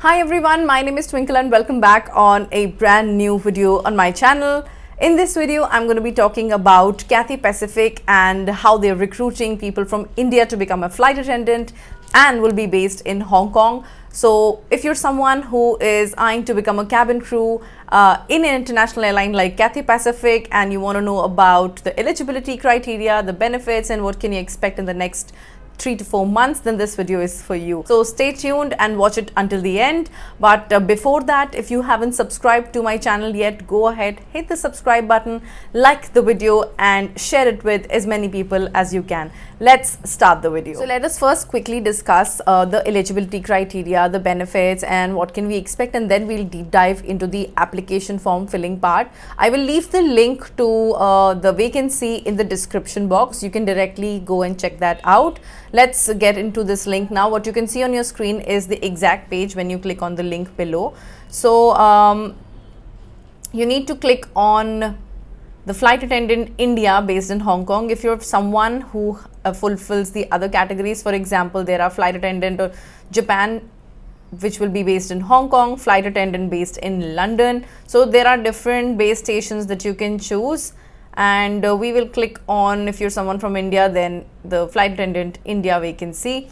Hi everyone, my name is Twinkle and welcome back on a brand new video on my channel. In this video, I'm going to be talking about Cathay Pacific and how they're recruiting people from India to become a flight attendant and will be based in Hong Kong. So if you're someone who is eyeing to become a cabin crew in an international airline like Cathay Pacific and you want to know about the eligibility criteria, the benefits and what can you expect in the next 3 to 4 months, then this video is for you. So stay tuned and watch it until the end. But before that, if you haven't subscribed to my channel yet, go ahead, hit the subscribe button, like the video and share it with as many people as you can. Let's start the video. So let us first quickly discuss the eligibility criteria, the benefits and what can we expect, and then we'll deep dive into the application form filling part. I will leave the link to the vacancy in the description box. You can directly go and check that out. Let's get into this link now. What you can see on your screen is the exact page when you click on the link below. So you need to click on the flight attendant India based in Hong Kong. If you're someone who fulfills the other categories, for example, there are flight attendant or Japan, which will be based in Hong Kong, flight attendant based in London. So there are different base stations that you can choose. And we will click on, if you're someone from India, then the flight attendant India vacancy.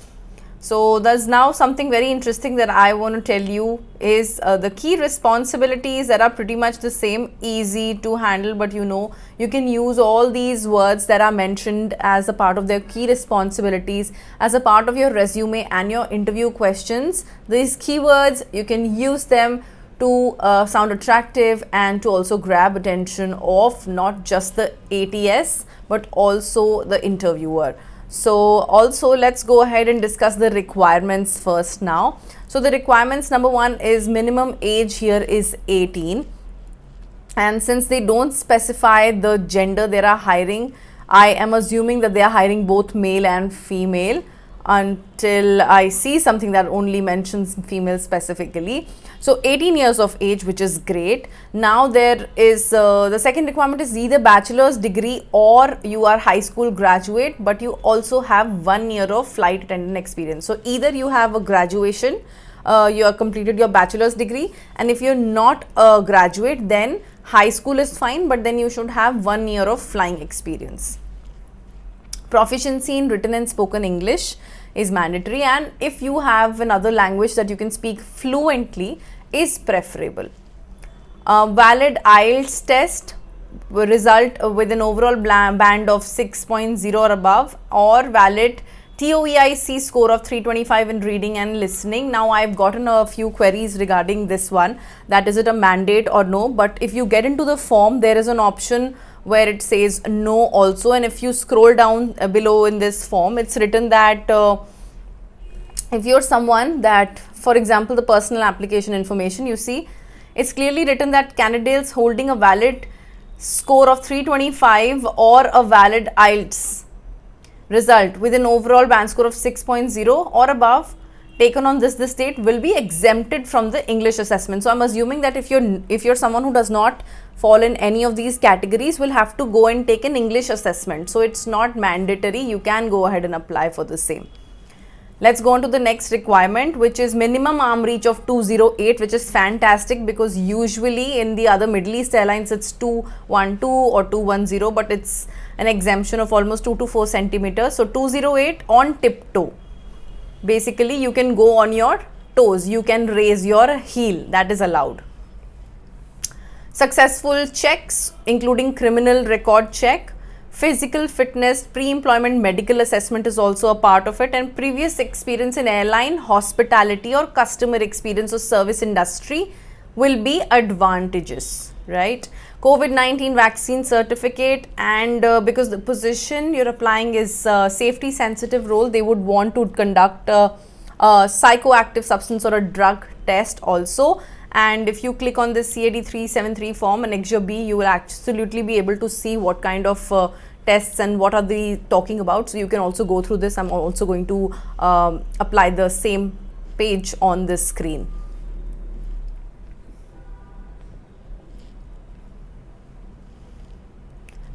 So there's now something very interesting that I want to tell you is the key responsibilities that are pretty much the same, easy to handle, but you can use all these words that are mentioned as a part of their key responsibilities as a part of your resume and your interview questions. These keywords, you can use them to sound attractive and to also grab attention of not just the ATS but also the interviewer. So also let's go ahead and discuss the requirements first now. So the requirements, number one is minimum age here is 18, and since they don't specify the gender they are hiring, I am assuming that they are hiring both male and female until I see something that only mentions female specifically. So 18 years of age, which is great. Now there is the second requirement is either bachelor's degree or you are high school graduate, but you also have 1 year of flight attendant experience. So either you have a graduation, you have completed your bachelor's degree, and if you're not a graduate, then high school is fine, but then you should have 1 year of flying experience. Proficiency in written and spoken English is mandatory, and if you have another language that you can speak fluently is preferable. Valid IELTS test will result with an overall band of 6.0 or above, or valid TOEIC score of 325 in reading and listening. Now I've gotten a few queries regarding this one, that is it a mandate or no, but if you get into the form there is an option where it says no also, and if you scroll down below in this form, it's written that if you're someone that, for example, the personal application information, you see it's clearly written that candidates holding a valid score of 325 or a valid IELTS result with an overall band score of 6.0 or above taken on this date will be exempted from the English assessment. So I'm assuming that if you're someone who does not fall in any of these categories, will have to go and take an English assessment. So it's not mandatory, you can go ahead and apply for the same. Let's go on to the next requirement, which is minimum arm reach of 208, which is fantastic because usually in the other Middle East airlines it's 212 or 210, but it's an exemption of almost 2 to 4 centimeters. So 208 on tiptoe. Basically you can go on your toes, you can raise your heel, that is allowed. Successful checks including criminal record check, physical fitness, pre-employment medical assessment is also a part of it, and previous experience in airline, hospitality or customer experience or service industry will be advantageous, right? COVID-19 vaccine certificate, and because the position you're applying is safety sensitive role, they would want to conduct a psychoactive substance or a drug test also. And if you click on this CAD 373 form and Extra B, you will absolutely be able to see what kind of tests and what are they talking about. So you can also go through this. I'm also going to apply the same page on this screen.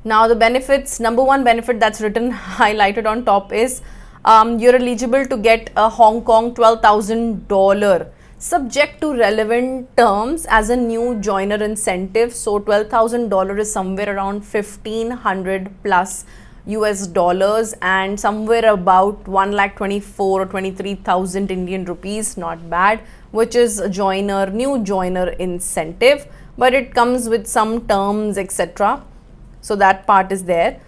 Now the benefits, number one benefit that's written highlighted on top is you're eligible to get a Hong Kong $12,000 subject to relevant terms as a new joiner incentive. So $12,000 is somewhere around 1,500 plus US dollars, and somewhere about 1,24,000 or 23,000 Indian rupees, not bad, which is a new joiner incentive, but it comes with some terms, etc. So that part is there.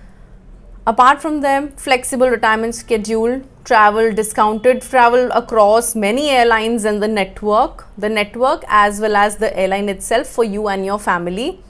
Apart from them, flexible retirement schedule, discounted travel across many airlines and the network as well as the airline itself for you and your family.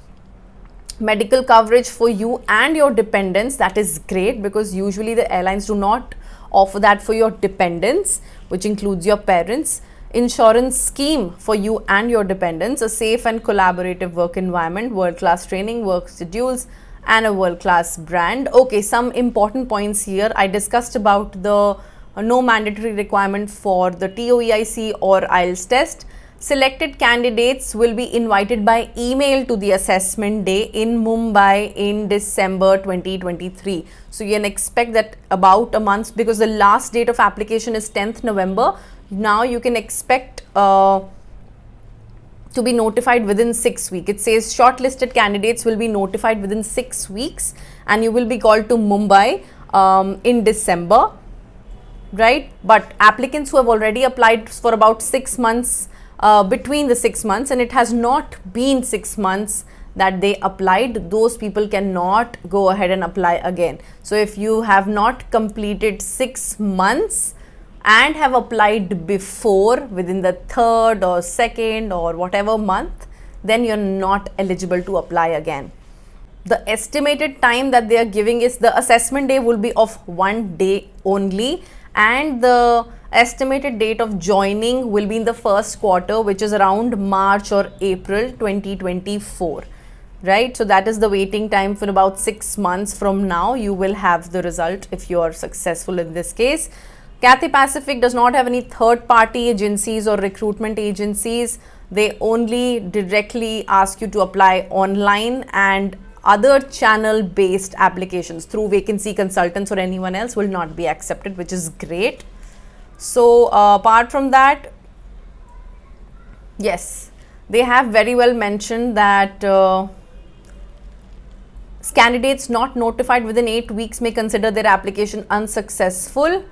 Medical coverage for you and your dependents, that is great, because usually the airlines do not offer that for your dependents, which includes your parents. Insurance scheme for you and your dependents, a safe and collaborative work environment, world-class training, work schedules, and a world-class brand. Okay, some important points here. I discussed about the no mandatory requirement for the TOEIC or IELTS test. Selected candidates will be invited by email to the assessment day in Mumbai in December 2023. So you can expect that about a month, because the last date of application is 10th November. Now you can expect to be notified within 6 weeks. It says shortlisted candidates will be notified within 6 weeks, and you will be called to Mumbai in December, right? But applicants who have already applied for about 6 months, between the 6 months, and it has not been 6 months that they applied, those people cannot go ahead and apply again. So if you have not completed 6 months and have applied before, within the 3rd or 2nd or whatever month, then you're not eligible to apply again. The estimated time that they are giving is, the assessment day will be of 1 day only, and the estimated date of joining will be in the first quarter, which is around March or April 2024, right? So that is the waiting time. For about 6 months from now, you will have the result if you are successful in this case. Cathay Pacific does not have any third-party agencies or recruitment agencies. They only directly ask you to apply online, and other channel-based applications through vacancy consultants or anyone else will not be accepted, which is great. So apart from that, yes, they have very well mentioned that candidates not notified within 8 weeks may consider their application unsuccessful.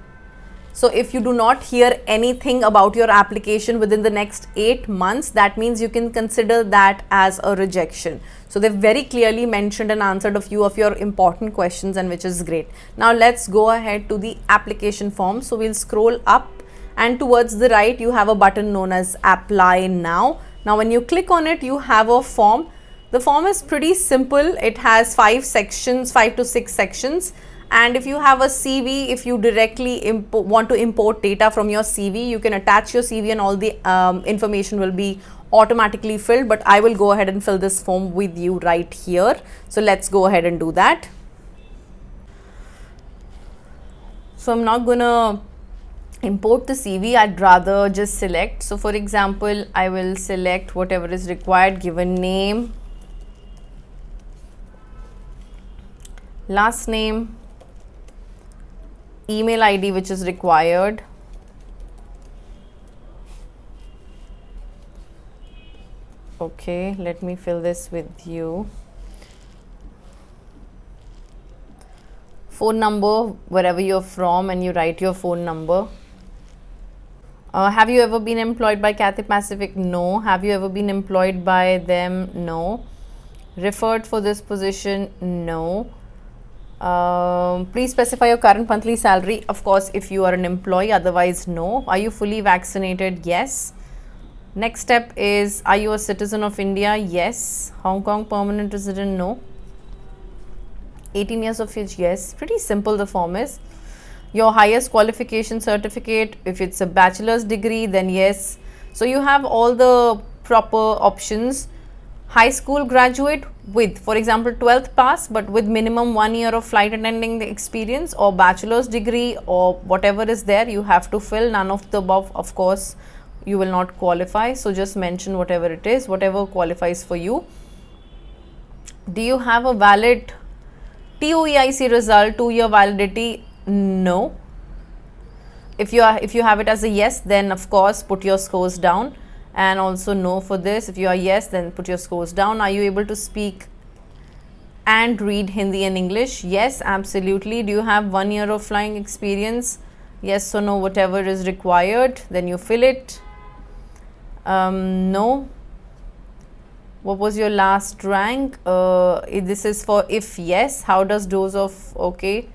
So if you do not hear anything about your application within the next 8 months, that means you can consider that as a rejection. So they've very clearly mentioned and answered a few of your important questions, and which is great. Now let's go ahead to the application form. So we'll scroll up, and towards the right you have a button known as apply now. Now when you click on it, you have a form. The form is pretty simple. It has 5 sections, 5 to 6 sections. And if you have a CV, if you directly want to import data from your CV, you can attach your CV and all the information will be automatically filled. But I will go ahead and fill this form with you right here. So let's go ahead and do that. So I'm not gonna import the CV, I'd rather just select. So for example, I will select whatever is required, give a name, last name, email ID which is required, okay, let me fill this with you, phone number wherever you're from, and you write your phone number. Have you ever been employed by Cathay Pacific? No. Have you ever been employed by them? No. Referred for this position? No. Please specify your current monthly salary. Of course, if you are an employee, otherwise no. Are you fully vaccinated? Yes. Next step is, are you a citizen of India? Yes. Hong Kong permanent resident? No. 18 years of age? Yes. Pretty simple the form is. Your highest qualification certificate, if it's a bachelor's degree, then yes. So you have all the proper options. High school graduate with, for example, 12th pass, but with minimum 1 year of flight attending experience, or bachelor's degree, or whatever is there, you have to fill. None of the above, of course, you will not qualify. So just mention whatever it is, whatever qualifies for you. Do you have a valid TOEIC result, 2-year validity? No. if you have it as a yes, then of course put your scores down, and also no for this. If you are yes, then put your scores down. Are you able to speak and read Hindi and English? Yes, absolutely. Do you have 1 year of flying experience? Yes or no, whatever is required, then you fill it. No. What was your last rank? This is for if yes. How does dose of, okay,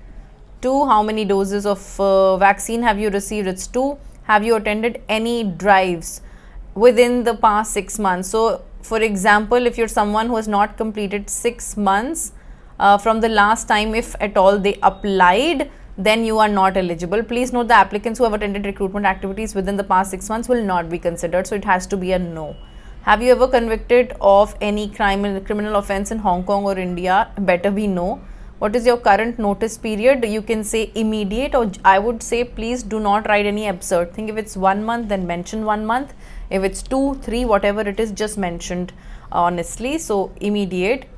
2. How many doses of vaccine have you received? It's 2. Have you attended any drives within the past 6 months? So for example, if you're someone who has not completed 6 months from the last time, if at all they applied, then you are not eligible. Please note, the applicants who have attended recruitment activities within the past 6 months will not be considered. So it has to be a no. Have you ever convicted of any criminal offense in Hong Kong or India? Better be no. What is your current notice period? You can say immediate, or I would say please do not write any absurd thing. If it's 1 month, then mention 1 month. If it's 2, 3, whatever it is, just mentioned honestly. So immediate.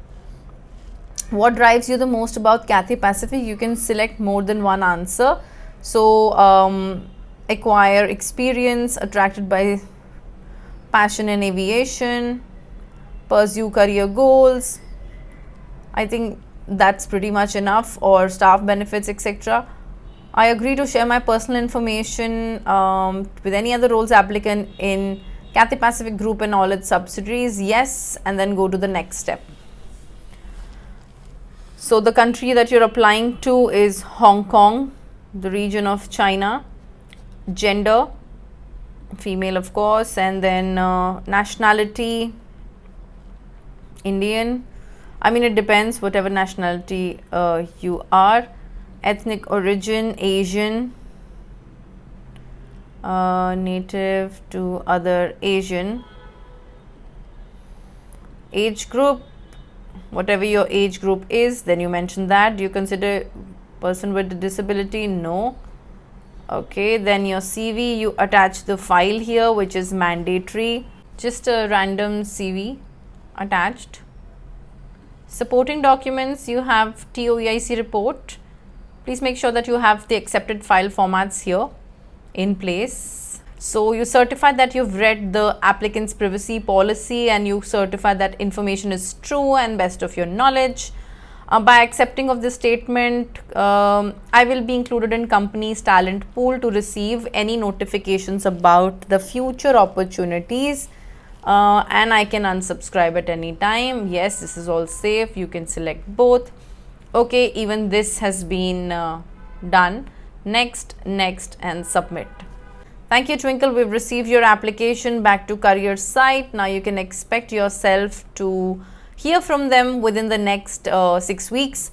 What drives you the most about Cathay Pacific? You can select more than one answer. So acquire experience, attracted by passion in aviation, pursue career goals. I think that's pretty much enough, or staff benefits, etc. I agree to share my personal information with any other roles applicant in Cathay Pacific Group and all its subsidiaries. Yes, and then go to the next step. So the country that you're applying to is Hong Kong, the region of China. Gender, female of course, and then nationality, Indian. I mean, it depends whatever nationality you are. Ethnic origin, Asian, native to other Asian. Age group, whatever your age group is, then you mention that. Do you consider person with a disability? No. Okay, then your CV, you attach the file here, which is mandatory. Just a random CV attached. Supporting documents, you have TOEIC report. Please make sure that you have the accepted file formats here in place. So you certify that you've read the applicant's privacy policy, and you certify that information is true and best of your knowledge. By accepting of this statement, I will be included in company's talent pool to receive any notifications about the future opportunities, and I can unsubscribe at any time. Yes, this is all safe. You can select both. Okay, even this has been done. Next, and submit. Thank you, Twinkle. We've received your application back to career site. Now you can expect yourself to hear from them within the next 6 weeks.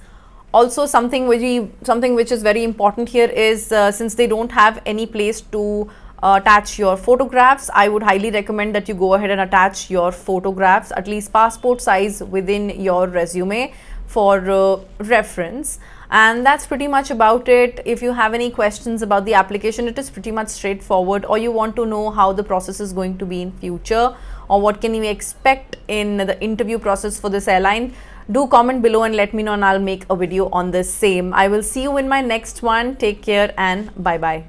Also, something which is very important here is since they don't have any place to attach your photographs, I would highly recommend that you go ahead and attach your photographs, at least passport size, within your resume for reference. And that's pretty much about it. If you have any questions about the application, it is pretty much straightforward, or you want to know how the process is going to be in future, or what can you expect in the interview process for this airline, do comment below and let me know, and I'll make a video on the same. I will see you in my next one. Take care and bye bye.